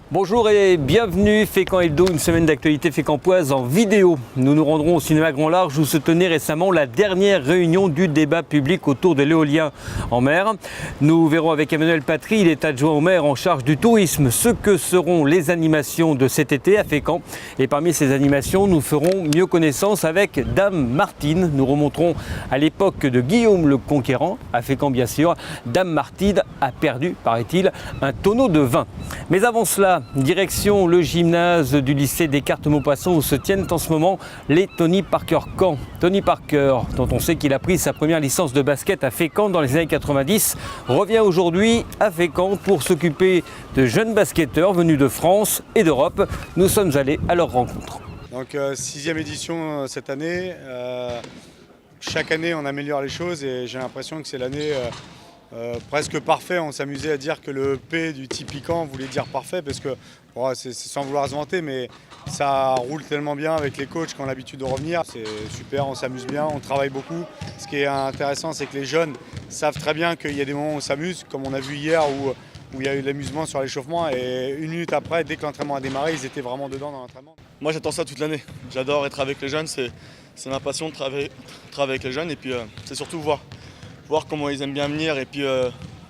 Bonjour et bienvenue, Fécamp Hebdo, une semaine d'actualité fécampoise en vidéo. Nous nous rendrons au cinéma Grand Large où se tenait récemment la dernière réunion du débat public autour de l'éolien en mer. Nous verrons avec Emmanuel Patry, il est adjoint au maire en charge du tourisme, ce que seront les animations de cet été à Fécamp. Et parmi ces animations, nous ferons mieux connaissance avec Dame Martine. Nous remonterons à l'époque de Guillaume le Conquérant, à Fécamp bien sûr. Dame Martine a perdu, paraît-il, un tonneau de vin. Mais avant cela, direction le gymnase du lycée Descartes-Maupassant où se tiennent en ce moment les Tony Parker Camp. Tony Parker, dont on sait qu'il a pris sa première licence de basket à Fécamp dans les années 90, revient aujourd'hui à Fécamp pour s'occuper de jeunes basketteurs venus de France et d'Europe. Nous sommes allés à leur rencontre. Donc 6e édition cette année. Chaque année on améliore les choses et j'ai l'impression que c'est l'année presque parfait. On s'amusait à dire que le P du typiquant voulait dire parfait parce que bon, c'est sans vouloir se vanter, mais ça roule tellement bien avec les coachs qui ont l'habitude de revenir. C'est super, on s'amuse bien, on travaille beaucoup. Ce qui est intéressant, c'est que les jeunes savent très bien qu'il y a des moments où on s'amuse, comme on a vu hier où il y a eu de l'amusement sur l'échauffement et une minute après, dès que l'entraînement a démarré, ils étaient vraiment dedans dans l'entraînement. Moi j'attends ça toute l'année. J'adore être avec les jeunes, c'est ma passion de travailler avec les jeunes et puis c'est surtout voir comment ils aiment bien venir et puis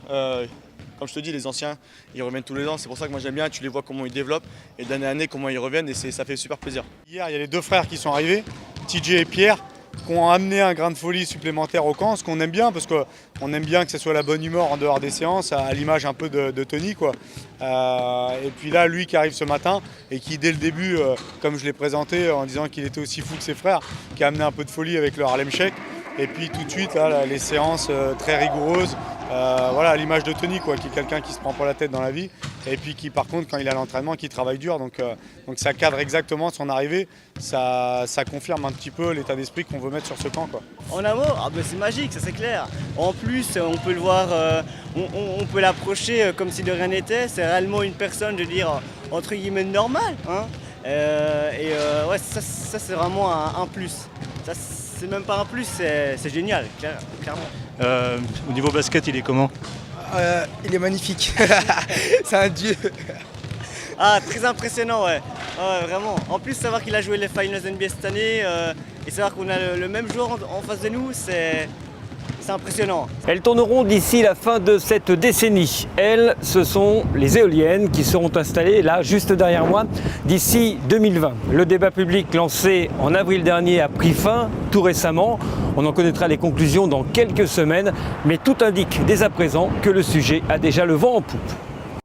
comme je te dis, les anciens ils reviennent tous les ans, c'est pour ça que moi j'aime bien, tu les vois comment ils développent et d'année en année comment ils reviennent et ça fait super plaisir. Hier il y a les deux frères qui sont arrivés, TJ et Pierre, qui ont amené un grain de folie supplémentaire au camp, ce qu'on aime bien parce qu'on aime bien que ce soit la bonne humeur en dehors des séances, à l'image un peu de Tony quoi. Et puis là lui qui arrive ce matin et qui dès le début, comme je l'ai présenté en disant qu'il était aussi fou que ses frères, qui a amené un peu de folie avec le Harlem Shake. Et puis tout de suite, là, les séances très rigoureuses, voilà, à l'image de Tony, quoi, qui est quelqu'un qui se prend pas la tête dans la vie. Et puis qui, par contre, quand il a l'entraînement, qui travaille dur. Donc ça cadre exactement son arrivée. Ça confirme un petit peu l'état d'esprit qu'on veut mettre sur ce camp, quoi. En amour, c'est magique, ça c'est clair. En plus, on peut le voir, on peut l'approcher comme si de rien n'était. C'est réellement une personne, je veux dire, entre guillemets normale. Hein. Ouais, ça c'est vraiment un plus. Ça, c'est même pas un plus, c'est génial, clairement. Au niveau basket, il est comment ? Il est magnifique, c'est un dieu. Ah, très impressionnant, ouais. Vraiment. En plus, savoir qu'il a joué les Finals NBA cette année et savoir qu'on a le même joueur en face de nous, c'est impressionnant. Elles tourneront d'ici la fin de cette décennie. Elles, ce sont les éoliennes qui seront installées là, juste derrière moi, d'ici 2020. Le débat public lancé en avril dernier a pris fin tout récemment. On en connaîtra les conclusions dans quelques semaines, mais tout indique dès à présent que le sujet a déjà le vent en poupe.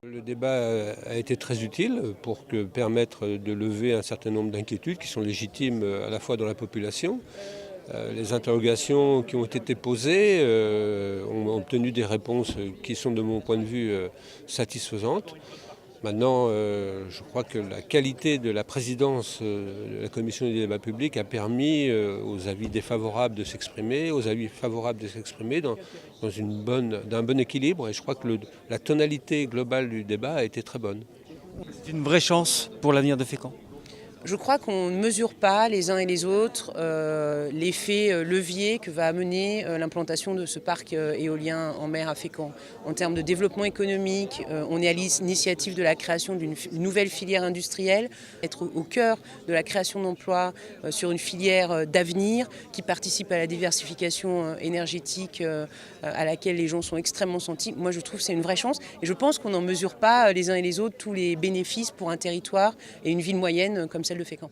Le débat a été très utile pour permettre de lever un certain nombre d'inquiétudes qui sont légitimes à la fois dans la population. Les interrogations qui ont été posées ont obtenu des réponses qui sont de mon point de vue satisfaisantes. Maintenant, je crois que la qualité de la présidence de la commission du débat public a permis aux avis défavorables de s'exprimer, aux avis favorables de s'exprimer dans d'un bon équilibre. Et je crois que la tonalité globale du débat a été très bonne. C'est une vraie chance pour l'avenir de Fécamp. Je crois qu'on ne mesure pas les uns et les autres l'effet levier que va amener l'implantation de ce parc éolien en mer à Fécamp. En termes de développement économique, on est à l'initiative de la création d'une nouvelle filière industrielle, être au cœur de la création d'emplois sur une filière d'avenir qui participe à la diversification énergétique à laquelle les gens sont extrêmement sensibles. Moi je trouve que c'est une vraie chance et je pense qu'on n'en mesure pas les uns et les autres tous les bénéfices pour un territoire et une ville moyenne comme celle de Fécamp.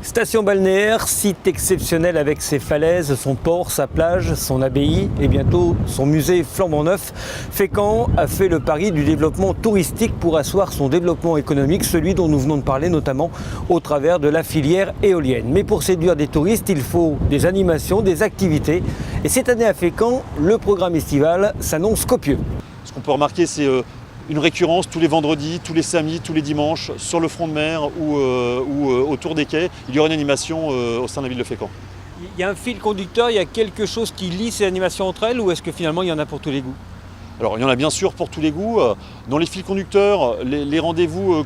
Station balnéaire, site exceptionnel avec ses falaises, son port, sa plage, son abbaye et bientôt son musée flambant neuf. Fécamp a fait le pari du développement touristique pour asseoir son développement économique, celui dont nous venons de parler notamment au travers de la filière éolienne. Mais pour séduire des touristes, il faut des animations, des activités. Et cette année à Fécamp, le programme estival s'annonce copieux. Ce qu'on peut remarquer, c'est une récurrence tous les vendredis, tous les samedis, tous les dimanches, sur le front de mer ou autour des quais. Il y aura une animation au sein de la ville de Fécamp. Il y a un fil conducteur, il y a quelque chose qui lie ces animations entre elles ou est-ce que finalement il y en a pour tous les goûts ? Alors il y en a bien sûr pour tous les goûts. Dans les fils conducteurs, les rendez-vous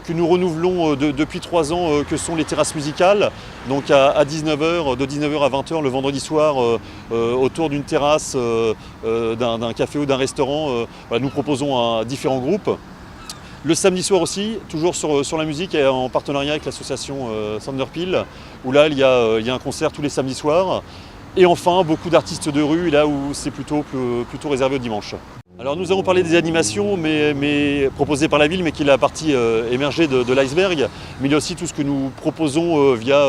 que nous renouvelons depuis 3 ans, que sont les terrasses musicales, donc à 19h, de 19h à 20h le vendredi soir, autour d'une terrasse, d'un café ou d'un restaurant. Nous proposons à différents groupes Le samedi soir aussi, toujours sur la musique et en partenariat avec l'association Thunderpeel, où là il y a un concert tous les samedis soirs. Et enfin, beaucoup d'artistes de rue, là où c'est plutôt réservé au dimanche. Alors nous avons parlé des animations mais proposées par la ville, mais qui est la partie émergée de l'iceberg. Mais il y a aussi tout ce que nous proposons via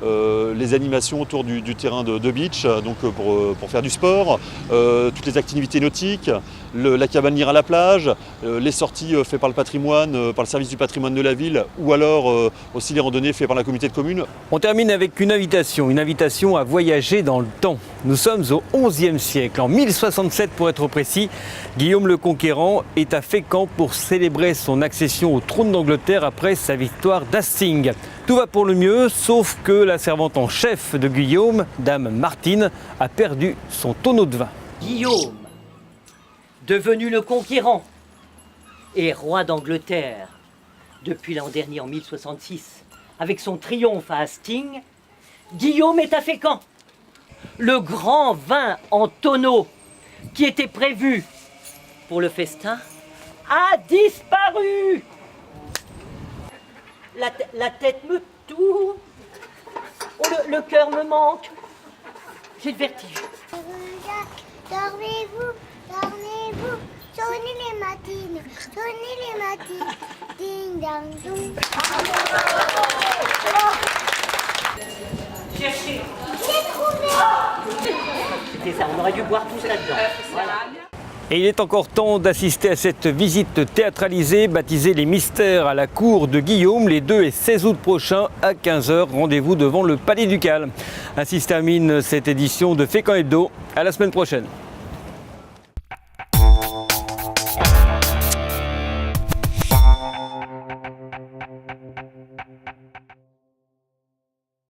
les animations autour du terrain de beach, donc pour faire du sport, toutes les activités nautiques, la cabane à la plage, les sorties faites par le patrimoine, par le service du patrimoine de la ville, ou alors aussi les randonnées faites par la communauté de communes. On termine avec une invitation à voyager dans le temps. Nous sommes au XIe siècle, en 1067 pour être précis. Guillaume le Conquérant est à Fécamp pour célébrer son accession au trône d'Angleterre après sa victoire d'Hastings. Tout va pour le mieux, sauf que la servante en chef de Guillaume, Dame Martine, a perdu son tonneau de vin. Guillaume, devenu le Conquérant et roi d'Angleterre depuis l'an dernier en 1066, avec son triomphe à Hastings, Guillaume est à Fécamp. Le grand vin en tonneau qui était prévu pour le festin a disparu. La tête me tourne, oh, le cœur me manque, j'ai le vertige. Dormez-vous, dormez-vous, sonnez les matines, ding dang dong. Cherchez. J'ai trouvé. C'était ça, on aurait dû boire tous là-dedans. Voilà. Et il est encore temps d'assister à cette visite théâtralisée baptisée Les Mystères à la cour de Guillaume les 2 et 16 août prochains à 15h. Rendez-vous devant le Palais Ducal. Ainsi se termine cette édition de Fécamp Hebdo. À la semaine prochaine.